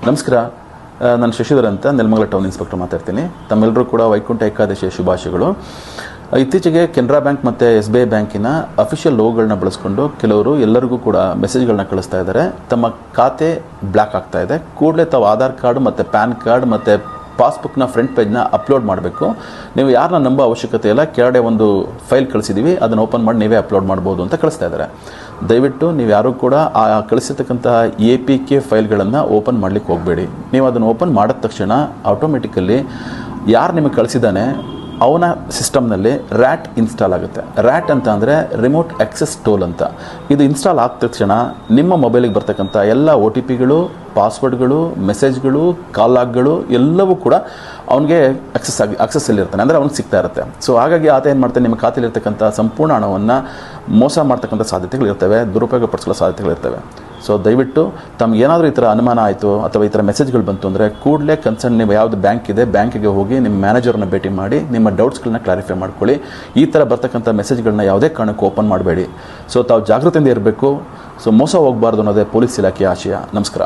ನಮಸ್ಕಾರ, ನಾನು ಶಶಿಧರ್ ಅಂತ ನೆಲಮಂಗಲ ಟೌನ್ ಇನ್ಸ್ಪೆಕ್ಟರ್ ಮಾತಾಡ್ತೀನಿ. ತಮ್ಮೆಲ್ಲರೂ ಕೂಡ ವೈಕುಂಠ ಏಕಾದಶಿಯ ಶುಭಾಶಯಗಳು. ಇತ್ತೀಚೆಗೆ ಕೆನರಾ ಬ್ಯಾಂಕ್ ಮತ್ತು SBI ಬ್ಯಾಂಕಿನ ಅಫಿಷಿಯಲ್ ಲೋಗೋಗಳನ್ನ ಬಳಸ್ಕೊಂಡು ಕೆಲವರು ಎಲ್ಲರಿಗೂ ಕೂಡ ಮೆಸೇಜ್ಗಳನ್ನ ಕಳಿಸ್ತಾ ಇದ್ದಾರೆ. ತಮ್ಮ ಖಾತೆ ಬ್ಲಾಕ್ ಆಗ್ತಾ ಇದೆ, ಕೂಡಲೇ ತಾವು ಆಧಾರ್ ಕಾರ್ಡ್ ಮತ್ತು ಪ್ಯಾನ್ ಕಾರ್ಡ್ ಮತ್ತು ಪಾಸ್ಬುಕ್ನ ಫ್ರಂಟ್ ಪೇಜ್ನ ಅಪ್ಲೋಡ್ ಮಾಡಬೇಕು. ನೀವು ಯಾರನ್ನ ನಂಬೋ ಅವಶ್ಯಕತೆ ಇಲ್ಲ, ಕೆಳಗಡೆ ಒಂದು ಫೈಲ್ ಕಳಿಸಿದ್ದೀವಿ, ಅದನ್ನು ಓಪನ್ ಮಾಡಿ ನೀವೇ ಅಪ್ಲೋಡ್ ಮಾಡ್ಬೋದು ಅಂತ ಕಳಿಸ್ತಾ ಇದ್ದಾರೆ. ದಯವಿಟ್ಟು ನೀವು ಯಾರೂ ಕೂಡ ಆ ಕಳಿಸಿರ್ತಕ್ಕಂತಹ APK ಫೈಲ್ಗಳನ್ನು ಓಪನ್ ಮಾಡಲಿಕ್ಕೆ ಹೋಗಬೇಡಿ. ನೀವು ಅದನ್ನು ಓಪನ್ ಮಾಡಿದ ತಕ್ಷಣ ಆಟೋಮೆಟಿಕಲಿ ಯಾರು ನಿಮಗೆ ಕಳಿಸಿದ್ದಾನೆ ಅವನ ಸಿಸ್ಟಮ್ನಲ್ಲಿ RAT ಇನ್ಸ್ಟಾಲ್ ಆಗುತ್ತೆ. RAT ಅಂತ ಅಂದರೆ ರಿಮೋಟ್ ಆಕ್ಸೆಸ್ ಟೂಲ್ ಅಂತ. ಇದು ಇನ್ಸ್ಟಾಲ್ ಆದ ತಕ್ಷಣ ನಿಮ್ಮ ಮೊಬೈಲಿಗೆ ಬರ್ತಕ್ಕಂಥ ಎಲ್ಲ OTPಗಳು, ಪಾಸ್ವರ್ಡ್ಗಳು, ಮೆಸೇಜ್ಗಳು, ಕಾಲ್ ಲಾಗ್ಗಳು ಎಲ್ಲವೂ ಕೂಡ ಅವನಿಗೆ ಆಕ್ಸೆಸ್ಸಲ್ಲಿರ್ತಾನೆ, ಅಂದರೆ ಅವ್ನಿಗೆ ಸಿಗ್ತಾ ಇರುತ್ತೆ. ಸೊ ಹಾಗಾಗಿ ಆತ ಏನು ಮಾಡ್ತಾನೆ, ನಿಮ್ಮ ಖಾತೆಯಲ್ಲಿರ್ತಕ್ಕಂಥ ಸಂಪೂರ್ಣ ಹಣವನ್ನು ಮೋಸ ಮಾಡ್ತಕ್ಕಂಥ ಸಾಧ್ಯತೆಗಳಿರ್ತವೆ, ದುರುಪಯೋಗ ಪಡಿಸೋ ಸಾಧ್ಯತೆಗಳಿರ್ತವೆ. ಸೊ ದಯವಿಟ್ಟು ತಮ್ಗೆ ಏನಾದರೂ ಈ ಥರ ಅನುಮಾನ ಆಯಿತು ಅಥವಾ ಈ ಥರ ಮೆಸೇಜ್ಗಳು ಬಂತು ಅಂದರೆ ಕೂಡಲೇ ಕನ್ಸರ್ನ್ ನೀವು ಯಾವುದು ಬ್ಯಾಂಕ್ ಇದೆ ಬ್ಯಾಂಕಿಗೆ ಹೋಗಿ ನಿಮ್ಮ ಮ್ಯಾನೇಜರ್ನ ಭೇಟಿ ಮಾಡಿ ನಿಮ್ಮ ಡೌಟ್ಸ್ಗಳನ್ನ ಕ್ಲಾರಿಫೈ ಮಾಡ್ಕೊಳ್ಳಿ. ಈ ಥರ ಬರ್ತಕ್ಕಂಥ ಮೆಸೇಜ್ಗಳನ್ನ ಯಾವುದೇ ಕಾರಣಕ್ಕೂ ಓಪನ್ ಮಾಡಬೇಡಿ. ಸೊ ತಾವು ಜಾಗೃತಿಯಿಂದ ಇರಬೇಕು. ಸೊ ಮೋಸ ಹೋಗಬಾರ್ದು ಅನ್ನೋದೇ ಪೊಲೀಸ್ ಇಲಾಖೆಯ ಆಶಯ. ನಮಸ್ಕಾರ.